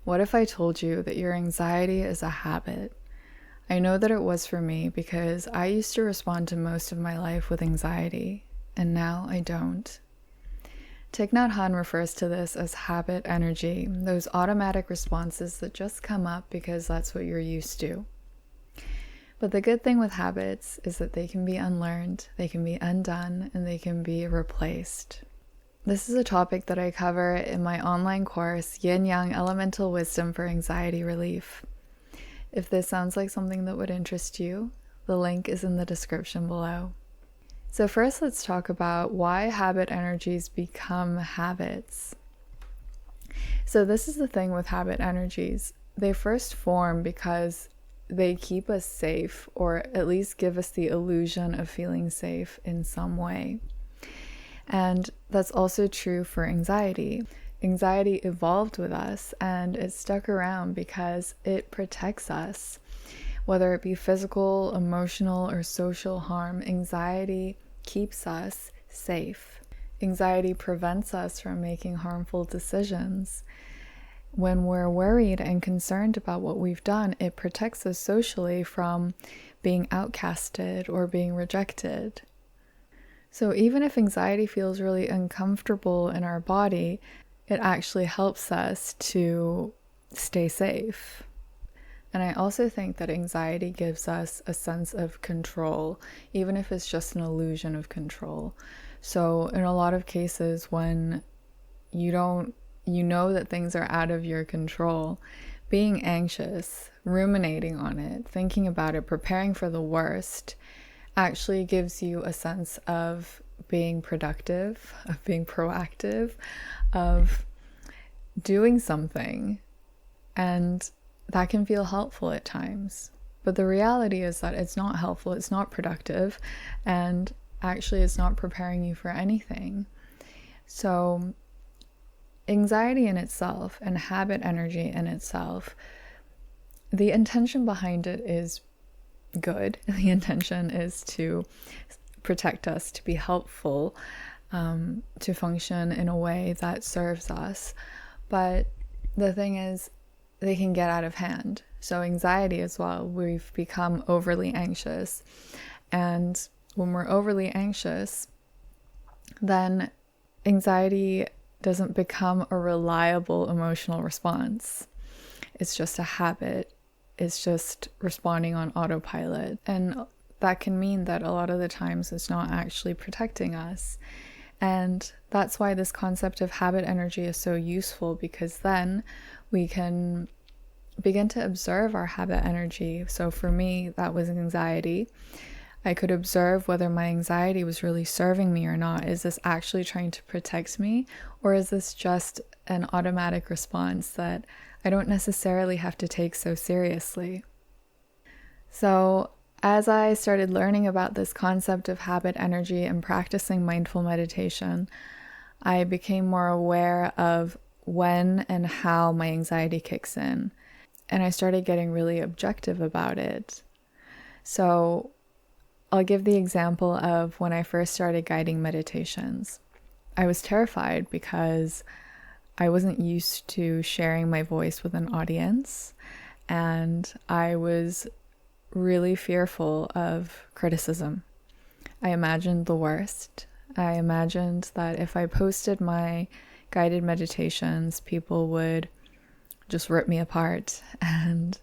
What if I told you that your anxiety is a habit? I know that it was for me because I used to respond to most of my life with anxiety, and now I don't. Thích Nhất Hạnh refers to this as habit energy, those automatic responses that just come up because that's what you're used to. But the good thing with habits is that they can be unlearned, they can be undone, and they can be replaced. This is a topic that I cover in my online course, Yin-Yang Elemental Wisdom for Anxiety Relief. If this sounds like something that would interest you, the link is in the description below. So first, let's talk about why habit energies become habits. So this is the thing with habit energies. They first form because they keep us safe, or at least give us the illusion of feeling safe in some way. And that's also true for anxiety. Anxiety evolved with us and it stuck around because it protects us. Whether it be physical, emotional, or social harm, anxiety keeps us safe. Anxiety prevents us from making harmful decisions. When we're worried and concerned about what we've done, it protects us socially from being outcasted or being rejected. So even if anxiety feels really uncomfortable in our body, it actually helps us to stay safe. And I also think that anxiety gives us a sense of control, even if it's just an illusion of control. So in a lot of cases when you know that things are out of your control, being anxious, ruminating on it, thinking about it, preparing for the worst, actually gives you a sense of being productive, of being proactive, of doing something. And that can feel helpful at times. But the reality is that it's not helpful, it's not productive, and actually it's not preparing you for anything. So anxiety in itself and habit energy in itself, the intention behind it is good. The intention is to protect us, to be helpful, to function in a way that serves us. But the thing is, they can get out of hand. So anxiety as well, we've become overly anxious. And when we're overly anxious, then anxiety doesn't become a reliable emotional response. It's just a habit. It's just responding on autopilot. And that can mean that a lot of the times it's not actually protecting us. And that's why this concept of habit energy is so useful, because then we can begin to observe our habit energy. So for me, that was anxiety. I could observe whether my anxiety was really serving me or not. Is this actually trying to protect me? Or is this just an automatic response that I don't necessarily have to take so seriously? So as I started learning about this concept of habit energy and practicing mindful meditation, I became more aware of when and how my anxiety kicks in. And I started getting really objective about it. So I'll give the example of when I first started guiding meditations. I was terrified because I wasn't used to sharing my voice with an audience, and I was really fearful of criticism. I imagined the worst. I imagined that if I posted my guided meditations, people would just rip me apart and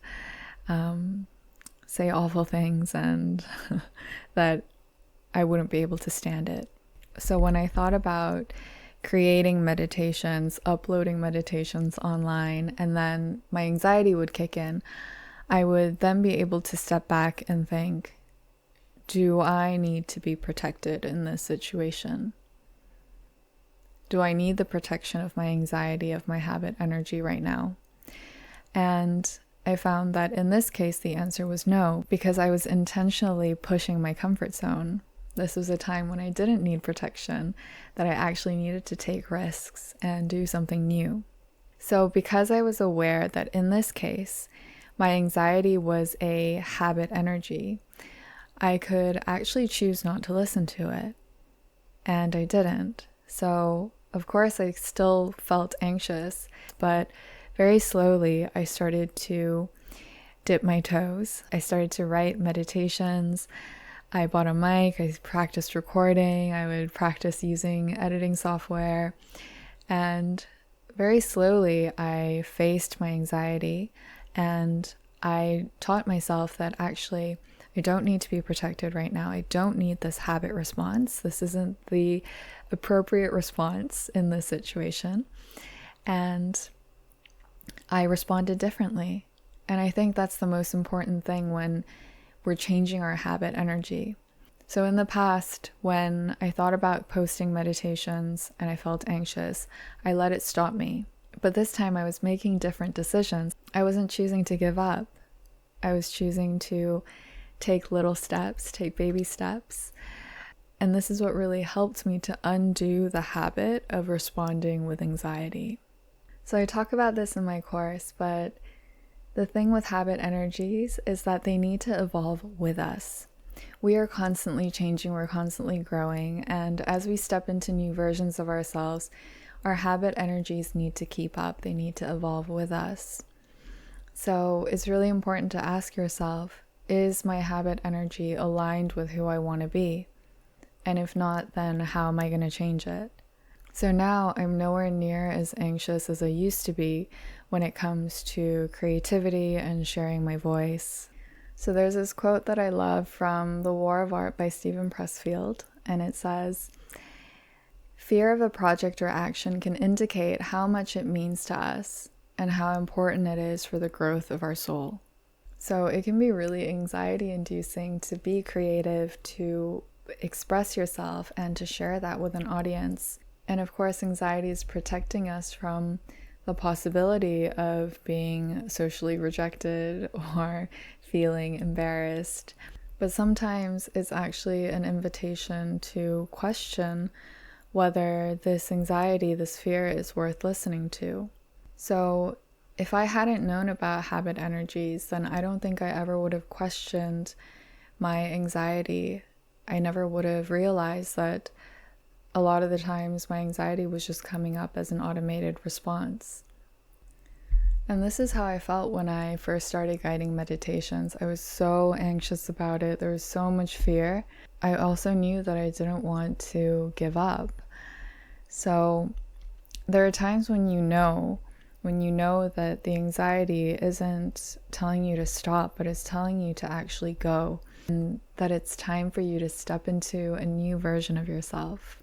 say awful things, and that I wouldn't be able to stand it. So when I thought about creating meditations, uploading meditations online, and then my anxiety would kick in, I would then be able to step back and think, do I need to be protected in this situation? Do I need the protection of my anxiety, of my habit energy right now? And I found that in this case, the answer was no, because I was intentionally pushing my comfort zone. This was a time when I didn't need protection, that I actually needed to take risks and do something new. So because I was aware that in this case, my anxiety was a habit energy, I could actually choose not to listen to it. And I didn't. So, of course, I still felt anxious, but very slowly, I started to dip my toes. I started to write meditations. I bought a mic, I practiced recording, I would practice using editing software, and very slowly I faced my anxiety, and I taught myself that actually I don't need to be protected right now. I don't need this habit response. This isn't the appropriate response in this situation. And I responded differently. And I think that's the most important thing when we're changing our habit energy. So in the past, when I thought about posting meditations and I felt anxious, I let it stop me. But this time I was making different decisions. I wasn't choosing to give up. I was choosing to take little steps, take baby steps. And this is what really helped me to undo the habit of responding with anxiety. So I talk about this in my course, but the thing with habit energies is that they need to evolve with us. We are constantly changing, we're constantly growing, and as we step into new versions of ourselves, our habit energies need to keep up, they need to evolve with us. So it's really important to ask yourself, is my habit energy aligned with who I want to be? And if not, then how am I going to change it? So now I'm nowhere near as anxious as I used to be when it comes to creativity and sharing my voice. So there's this quote that I love from The War of Art by Stephen Pressfield, and it says, "Fear of a project or action can indicate how much it means to us and how important it is for the growth of our soul." So it can be really anxiety-inducing to be creative, to express yourself, and to share that with an audience. And of course, anxiety is protecting us from the possibility of being socially rejected or feeling embarrassed. But sometimes it's actually an invitation to question whether this anxiety, this fear is worth listening to. So if I hadn't known about habit energies, then I don't think I ever would have questioned my anxiety. I never would have realized that a lot of the times my anxiety was just coming up as an automated response. And this is how I felt when I first started guiding meditations. I was so anxious about it. There was so much fear. I also knew that I didn't want to give up. So there are times when you know that the anxiety isn't telling you to stop, but it's telling you to actually go, and that it's time for you to step into a new version of yourself.